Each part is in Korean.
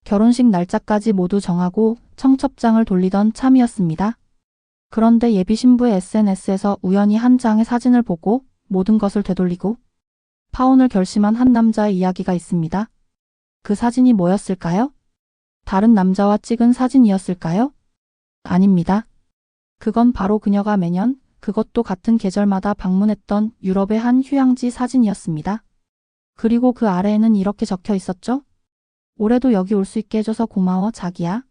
결혼식 날짜까지 모두 정하고 청첩장을 돌리던 참이었습니다. 그런데 예비 신부의 SNS에서 우연히 한 장의 사진을 보고 모든 것을 되돌리고 파혼을 결심한 한 남자의 이야기가 있습니다. 그 사진이 뭐였을까요? 다른 남자와 찍은 사진이었을까요? 아닙니다. 그건 바로 그녀가 매년 그것도 같은 계절마다 방문했던 유럽의 한 휴양지 사진이었습니다. 그리고 그 아래에는 이렇게 적혀 있었죠? 올해도 여기 올 수 있게 해줘서 고마워, 자기야.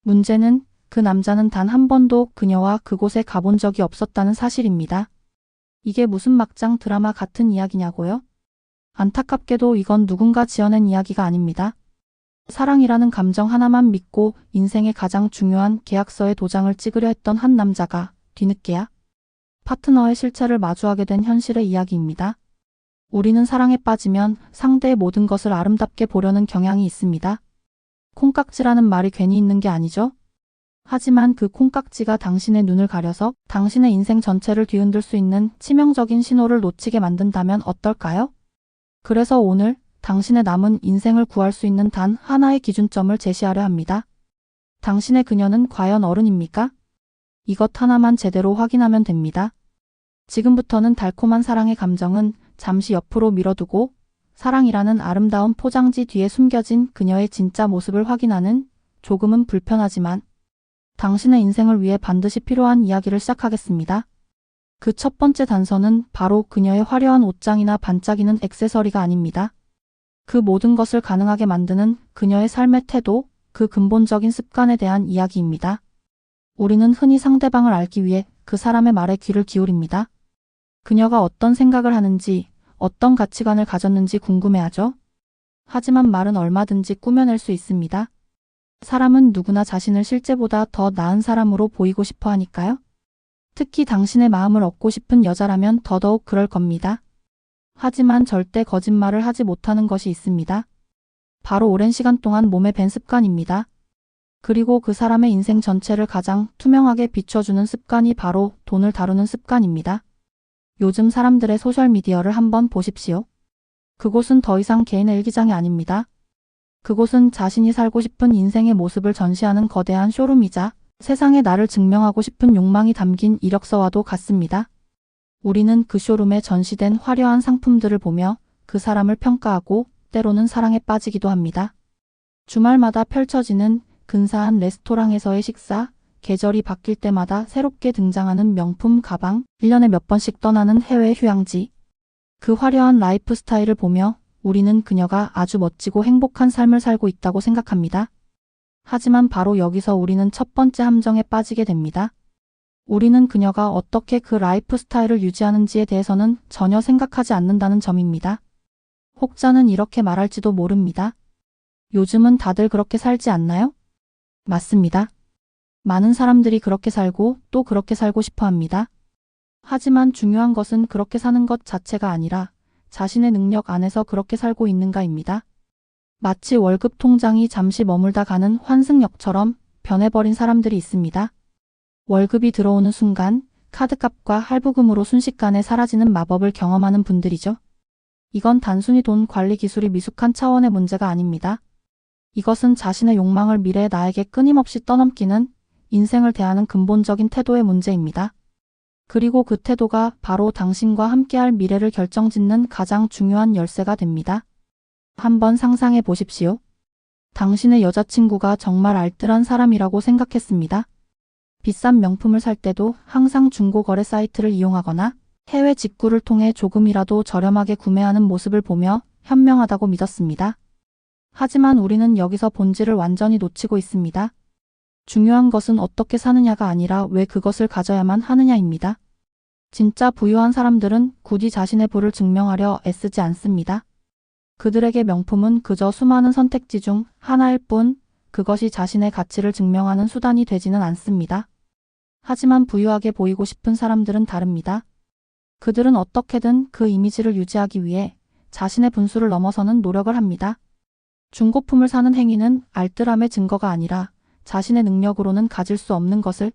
문제는 그 남자는 단 한 번도 그녀와 그곳에 가본 적이 없었다는 사실입니다. 이게 무슨 막장 드라마 같은 이야기냐고요? 안타깝게도 이건 누군가 지어낸 이야기가 아닙니다. 사랑이라는 감정 하나만 믿고 인생의 가장 중요한 계약서에 도장을 찍으려 했던 한 남자가 뒤늦게야 파트너의 실체를 마주하게 된 현실의 이야기입니다. 우리는 사랑에 빠지면 상대의 모든 것을 아름답게 보려는 경향이 있습니다. 콩깍지라는 말이 괜히 있는 게 아니죠? 하지만 그 콩깍지가 당신의 눈을 가려서 당신의 인생 전체를 뒤흔들 수 있는 치명적인 신호를 놓치게 만든다면 어떨까요? 그래서 오늘 당신의 남은 인생을 구할 수 있는 단 하나의 기준점을 제시하려 합니다. 당신의 그녀는 과연 어른입니까? 이것 하나만 제대로 확인하면 됩니다. 지금부터는 달콤한 사랑의 감정은 잠시 옆으로 밀어두고 사랑이라는 아름다운 포장지 뒤에 숨겨진 그녀의 진짜 모습을 확인하는 조금은 불편하지만 당신의 인생을 위해 반드시 필요한 이야기를 시작하겠습니다. 그 첫 번째 단서는 바로 그녀의 화려한 옷장이나 반짝이는 액세서리가 아닙니다. 그 모든 것을 가능하게 만드는 그녀의 삶의 태도, 그 근본적인 습관에 대한 이야기입니다. 우리는 흔히 상대방을 알기 위해 그 사람의 말에 귀를 기울입니다. 그녀가 어떤 생각을 하는지, 어떤 가치관을 가졌는지 궁금해하죠. 하지만 말은 얼마든지 꾸며낼 수 있습니다. 사람은 누구나 자신을 실제보다 더 나은 사람으로 보이고 싶어 하니까요. 특히 당신의 마음을 얻고 싶은 여자라면 더더욱 그럴 겁니다. 하지만 절대 거짓말을 하지 못하는 것이 있습니다. 바로 오랜 시간 동안 몸에 밴 습관입니다. 그리고 그 사람의 인생 전체를 가장 투명하게 비춰주는 습관이 바로 돈을 다루는 습관입니다. 요즘 사람들의 소셜미디어를 한번 보십시오. 그곳은 더 이상 개인의 일기장이 아닙니다. 그곳은 자신이 살고 싶은 인생의 모습을 전시하는 거대한 쇼룸이자 세상에 나를 증명하고 싶은 욕망이 담긴 이력서와도 같습니다. 우리는 그 쇼룸에 전시된 화려한 상품들을 보며 그 사람을 평가하고 때로는 사랑에 빠지기도 합니다. 주말마다 펼쳐지는 근사한 레스토랑에서의 식사, 계절이 바뀔 때마다 새롭게 등장하는 명품 가방, 1년에 몇 번씩 떠나는 해외 휴양지. 그 화려한 라이프 스타일을 보며 우리는 그녀가 아주 멋지고 행복한 삶을 살고 있다고 생각합니다. 하지만 바로 여기서 우리는 첫 번째 함정에 빠지게 됩니다. 우리는 그녀가 어떻게 그 라이프 스타일을 유지하는지에 대해서는 전혀 생각하지 않는다는 점입니다. 혹자는 이렇게 말할지도 모릅니다. 요즘은 다들 그렇게 살지 않나요? 맞습니다. 많은 사람들이 그렇게 살고 또 그렇게 살고 싶어 합니다. 하지만 중요한 것은 그렇게 사는 것 자체가 아니라 자신의 능력 안에서 그렇게 살고 있는가입니다. 마치 월급 통장이 잠시 머물다 가는 환승역처럼 변해버린 사람들이 있습니다. 월급이 들어오는 순간 카드값과 할부금으로 순식간에 사라지는 마법을 경험하는 분들이죠. 이건 단순히 돈 관리 기술이 미숙한 차원의 문제가 아닙니다. 이것은 자신의 욕망을 미래의 나에게 끊임없이 떠넘기는 인생을 대하는 근본적인 태도의 문제입니다. 그리고 그 태도가 바로 당신과 함께할 미래를 결정짓는 가장 중요한 열쇠가 됩니다. 한번 상상해 보십시오. 당신의 여자친구가 정말 알뜰한 사람이라고 생각했습니다. 비싼 명품을 살 때도 항상 중고거래 사이트를 이용하거나 해외 직구를 통해 조금이라도 저렴하게 구매하는 모습을 보며 현명하다고 믿었습니다. 하지만 우리는 여기서 본질을 완전히 놓치고 있습니다. 중요한 것은 어떻게 사느냐가 아니라 왜 그것을 가져야만 하느냐입니다. 진짜 부유한 사람들은 굳이 자신의 부를 증명하려 애쓰지 않습니다. 그들에게 명품은 그저 수많은 선택지 중 하나일 뿐 그것이 자신의 가치를 증명하는 수단이 되지는 않습니다. 하지만 부유하게 보이고 싶은 사람들은 다릅니다. 그들은 어떻게든 그 이미지를 유지하기 위해 자신의 분수를 넘어서는 노력을 합니다. 중고품을 사는 행위는 알뜰함의 증거가 아니라 자신의 능력으로는 가질 수 없는 것을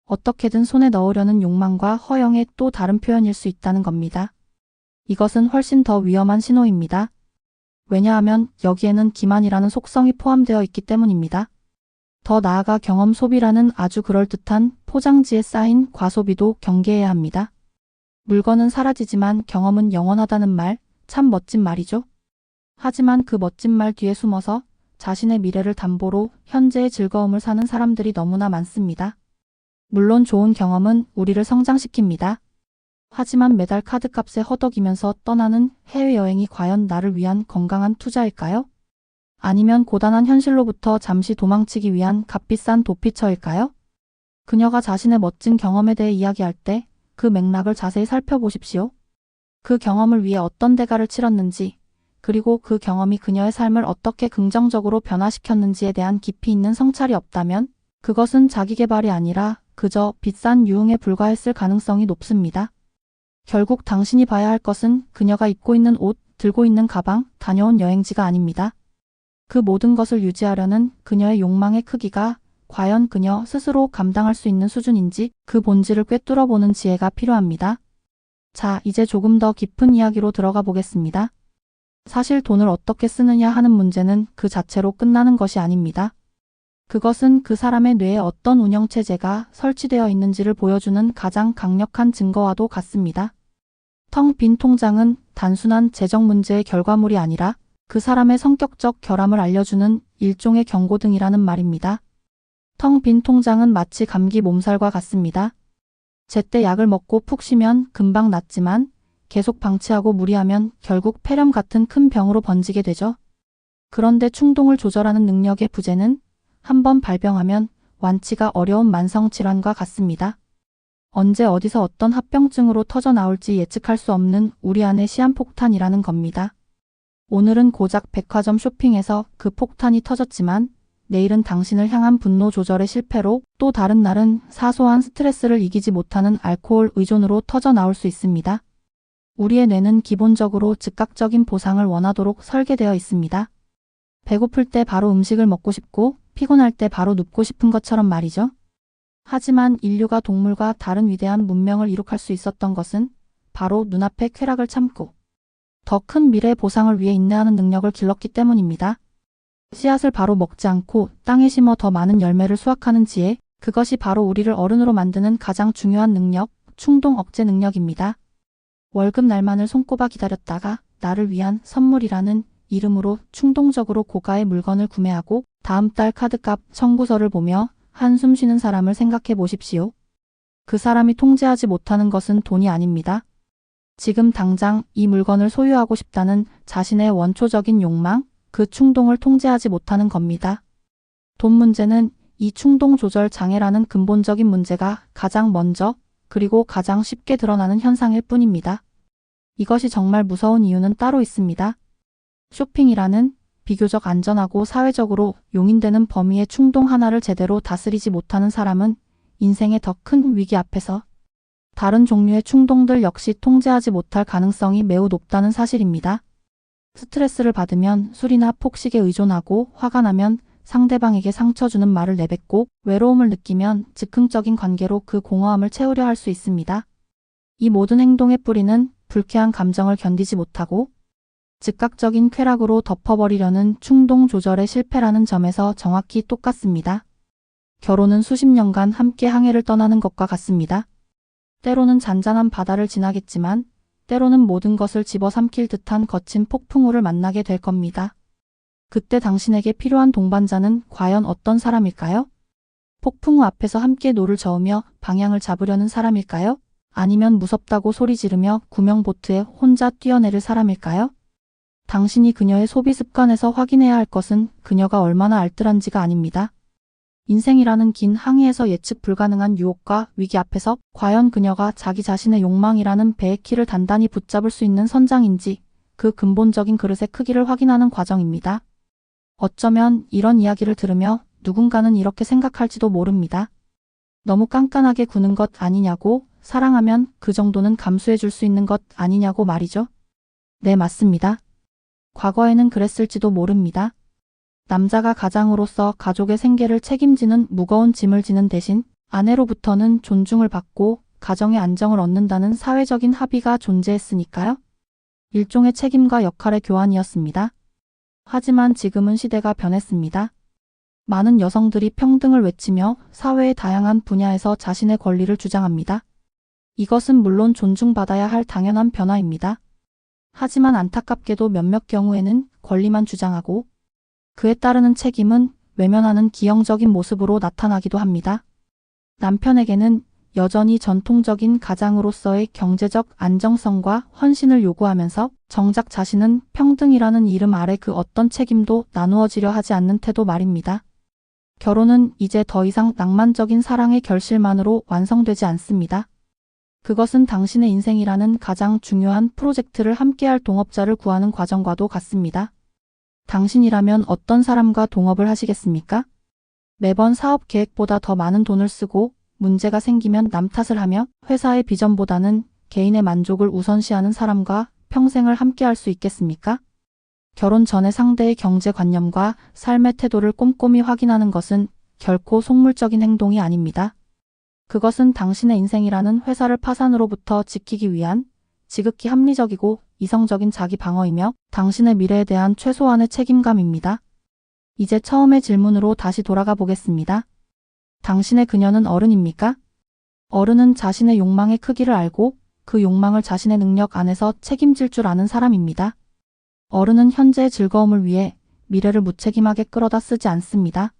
어떻게든 손에 넣으려는 욕망과 허영의 또 다른 표현일 수 있다는 겁니다. 이것은 훨씬 더 위험한 신호입니다. 왜냐하면 여기에는 기만이라는 속성이 포함되어 있기 때문입니다. 더 나아가 경험 소비라는 아주 그럴듯한 포장지에 쌓인 과소비도 경계해야 합니다. 물건은 사라지지만 경험은 영원하다는 말, 참 멋진 말이죠. 하지만 그 멋진 말 뒤에 숨어서 자신의 미래를 담보로 현재의 즐거움을 사는 사람들이 너무나 많습니다. 물론 좋은 경험은 우리를 성장시킵니다. 하지만 매달 카드값에 허덕이면서 떠나는 해외여행이 과연 나를 위한 건강한 투자일까요? 아니면 고단한 현실로부터 잠시 도망치기 위한 값비싼 도피처일까요? 그녀가 자신의 멋진 경험에 대해 이야기할 때 그 맥락을 자세히 살펴보십시오. 그 경험을 위해 어떤 대가를 치렀는지, 그리고 그 경험이 그녀의 삶을 어떻게 긍정적으로 변화시켰는지에 대한 깊이 있는 성찰이 없다면 그것은 자기계발이 아니라 그저 비싼 유흥에 불과했을 가능성이 높습니다. 결국 당신이 봐야 할 것은 그녀가 입고 있는 옷, 들고 있는 가방, 다녀온 여행지가 아닙니다. 그 모든 것을 유지하려는 그녀의 욕망의 크기가 과연 그녀 스스로 감당할 수 있는 수준인지 그 본질을 꿰뚫어 보는 지혜가 필요합니다. 자, 이제 조금 더 깊은 이야기로 들어가 보겠습니다. 사실 돈을 어떻게 쓰느냐 하는 문제는 그 자체로 끝나는 것이 아닙니다. 그것은 그 사람의 뇌에 어떤 운영체제가 설치되어 있는지를 보여주는 가장 강력한 증거와도 같습니다. 텅 빈 통장은 단순한 재정 문제의 결과물이 아니라 그 사람의 성격적 결함을 알려주는 일종의 경고등이라는 말입니다. 텅 빈 통장은 마치 감기 몸살과 같습니다. 제때 약을 먹고 푹 쉬면 금방 낫지만 계속 방치하고 무리하면 결국 폐렴 같은 큰 병으로 번지게 되죠. 그런데 충동을 조절하는 능력의 부재는 한번 발병하면 완치가 어려운 만성질환과 같습니다. 언제 어디서 어떤 합병증으로 터져 나올지 예측할 수 없는 우리 안의 시한폭탄이라는 겁니다. 오늘은 고작 백화점 쇼핑에서 그 폭탄이 터졌지만 내일은 당신을 향한 분노 조절의 실패로, 또 다른 날은 사소한 스트레스를 이기지 못하는 알코올 의존으로 터져 나올 수 있습니다. 우리의 뇌는 기본적으로 즉각적인 보상을 원하도록 설계되어 있습니다. 배고플 때 바로 음식을 먹고 싶고 피곤할 때 바로 눕고 싶은 것처럼 말이죠. 하지만 인류가 동물과 다른 위대한 문명을 이룩할 수 있었던 것은 바로 눈앞의 쾌락을 참고 더 큰 미래의 보상을 위해 인내하는 능력을 길렀기 때문입니다. 씨앗을 바로 먹지 않고 땅에 심어 더 많은 열매를 수확하는 지혜, 그것이 바로 우리를 어른으로 만드는 가장 중요한 능력, 충동 억제 능력입니다. 월급 날만을 손꼽아 기다렸다가 나를 위한 선물이라는 이름으로 충동적으로 고가의 물건을 구매하고 다음 달 카드값 청구서를 보며 한숨 쉬는 사람을 생각해 보십시오. 그 사람이 통제하지 못하는 것은 돈이 아닙니다. 지금 당장 이 물건을 소유하고 싶다는 자신의 원초적인 욕망, 그 충동을 통제하지 못하는 겁니다. 돈 문제는 이 충동 조절 장애라는 근본적인 문제가 가장 먼저 그리고 가장 쉽게 드러나는 현상일 뿐입니다. 이것이 정말 무서운 이유는 따로 있습니다. 쇼핑이라는 비교적 안전하고 사회적으로 용인되는 범위의 충동 하나를 제대로 다스리지 못하는 사람은 인생의 더 큰 위기 앞에서 다른 종류의 충동들 역시 통제하지 못할 가능성이 매우 높다는 사실입니다. 스트레스를 받으면 술이나 폭식에 의존하고, 화가 나면 상대방에게 상처 주는 말을 내뱉고, 외로움을 느끼면 즉흥적인 관계로 그 공허함을 채우려 할 수 있습니다. 이 모든 행동의 뿌리는 불쾌한 감정을 견디지 못하고 즉각적인 쾌락으로 덮어버리려는 충동 조절의 실패라는 점에서 정확히 똑같습니다. 결혼은 수십 년간 함께 항해를 떠나는 것과 같습니다. 때로는 잔잔한 바다를 지나겠지만 때로는 모든 것을 집어삼킬 듯한 거친 폭풍우를 만나게 될 겁니다. 그때 당신에게 필요한 동반자는 과연 어떤 사람일까요? 폭풍우 앞에서 함께 노를 저으며 방향을 잡으려는 사람일까요? 아니면 무섭다고 소리 지르며 구명보트에 혼자 뛰어내릴 사람일까요? 당신이 그녀의 소비 습관에서 확인해야 할 것은 그녀가 얼마나 알뜰한지가 아닙니다. 인생이라는 긴 항해에서 예측 불가능한 유혹과 위기 앞에서 과연 그녀가 자기 자신의 욕망이라는 배의 키를 단단히 붙잡을 수 있는 선장인지, 그 근본적인 그릇의 크기를 확인하는 과정입니다. 어쩌면 이런 이야기를 들으며 누군가는 이렇게 생각할지도 모릅니다. 너무 깐깐하게 구는 것 아니냐고, 사랑하면 그 정도는 감수해 줄 수 있는 것 아니냐고 말이죠. 네, 맞습니다. 과거에는 그랬을지도 모릅니다. 남자가 가장으로서 가족의 생계를 책임지는 무거운 짐을 지는 대신 아내로부터는 존중을 받고 가정의 안정을 얻는다는 사회적인 합의가 존재했으니까요. 일종의 책임과 역할의 교환이었습니다. 하지만 지금은 시대가 변했습니다. 많은 여성들이 평등을 외치며 사회의 다양한 분야에서 자신의 권리를 주장합니다. 이것은 물론 존중받아야 할 당연한 변화입니다. 하지만 안타깝게도 몇몇 경우에는 권리만 주장하고 그에 따르는 책임은 외면하는 기형적인 모습으로 나타나기도 합니다. 남편에게는 여전히 전통적인 가장으로서의 경제적 안정성과 헌신을 요구하면서 정작 자신은 평등이라는 이름 아래 그 어떤 책임도 나누어지려 하지 않는 태도 말입니다. 결혼은 이제 더 이상 낭만적인 사랑의 결실만으로 완성되지 않습니다. 그것은 당신의 인생이라는 가장 중요한 프로젝트를 함께할 동업자를 구하는 과정과도 같습니다. 당신이라면 어떤 사람과 동업을 하시겠습니까? 매번 사업 계획보다 더 많은 돈을 쓰고 문제가 생기면 남 탓을 하며 회사의 비전보다는 개인의 만족을 우선시하는 사람과 평생을 함께할 수 있겠습니까? 결혼 전에 상대의 경제관념과 삶의 태도를 꼼꼼히 확인하는 것은 결코 속물적인 행동이 아닙니다. 그것은 당신의 인생이라는 회사를 파산으로부터 지키기 위한 지극히 합리적이고 이성적인 자기 방어이며 당신의 미래에 대한 최소한의 책임감입니다. 이제 처음의 질문으로 다시 돌아가 보겠습니다. 당신의 그녀는 어른입니까? 어른은 자신의 욕망의 크기를 알고 그 욕망을 자신의 능력 안에서 책임질 줄 아는 사람입니다. 어른은 현재의 즐거움을 위해 미래를 무책임하게 끌어다 쓰지 않습니다.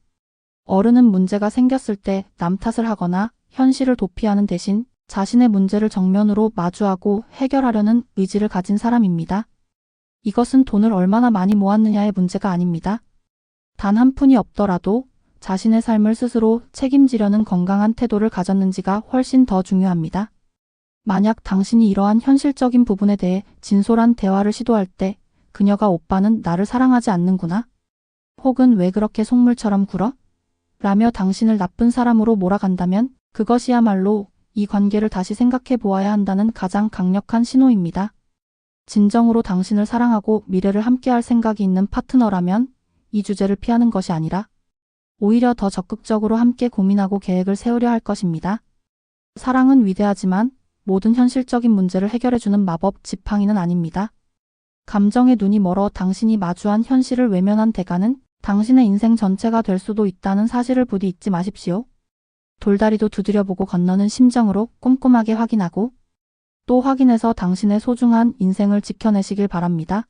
어른은 문제가 생겼을 때 남 탓을 하거나 현실을 도피하는 대신 자신의 문제를 정면으로 마주하고 해결하려는 의지를 가진 사람입니다. 이것은 돈을 얼마나 많이 모았느냐의 문제가 아닙니다. 단 한 푼이 없더라도 자신의 삶을 스스로 책임지려는 건강한 태도를 가졌는지가 훨씬 더 중요합니다. 만약 당신이 이러한 현실적인 부분에 대해 진솔한 대화를 시도할 때 그녀가 오빠는 나를 사랑하지 않는구나. 혹은 왜 그렇게 속물처럼 굴어? 라며 당신을 나쁜 사람으로 몰아간다면 그것이야말로 이 관계를 다시 생각해 보아야 한다는 가장 강력한 신호입니다. 진정으로 당신을 사랑하고 미래를 함께할 생각이 있는 파트너라면 이 주제를 피하는 것이 아니라 오히려 더 적극적으로 함께 고민하고 계획을 세우려 할 것입니다. 사랑은 위대하지만 모든 현실적인 문제를 해결해주는 마법 지팡이는 아닙니다. 감정의 눈이 멀어 당신이 마주한 현실을 외면한 대가는 당신의 인생 전체가 될 수도 있다는 사실을 부디 잊지 마십시오. 돌다리도 두드려보고 건너는 심정으로 꼼꼼하게 확인하고 또 확인해서 당신의 소중한 인생을 지켜내시길 바랍니다.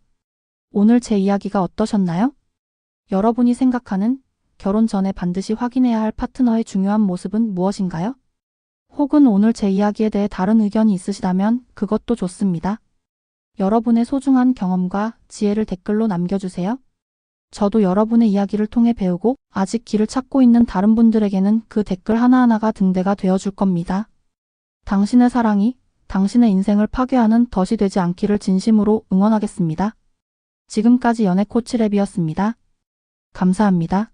오늘 제 이야기가 어떠셨나요? 여러분이 생각하는 결혼 전에 반드시 확인해야 할 파트너의 중요한 모습은 무엇인가요? 혹은 오늘 제 이야기에 대해 다른 의견이 있으시다면 그것도 좋습니다. 여러분의 소중한 경험과 지혜를 댓글로 남겨주세요. 저도 여러분의 이야기를 통해 배우고 아직 길을 찾고 있는 다른 분들에게는 그 댓글 하나하나가 등대가 되어줄 겁니다. 당신의 사랑이 당신의 인생을 파괴하는 덫이 되지 않기를 진심으로 응원하겠습니다. 지금까지 연애 코치 랩이었습니다. 감사합니다.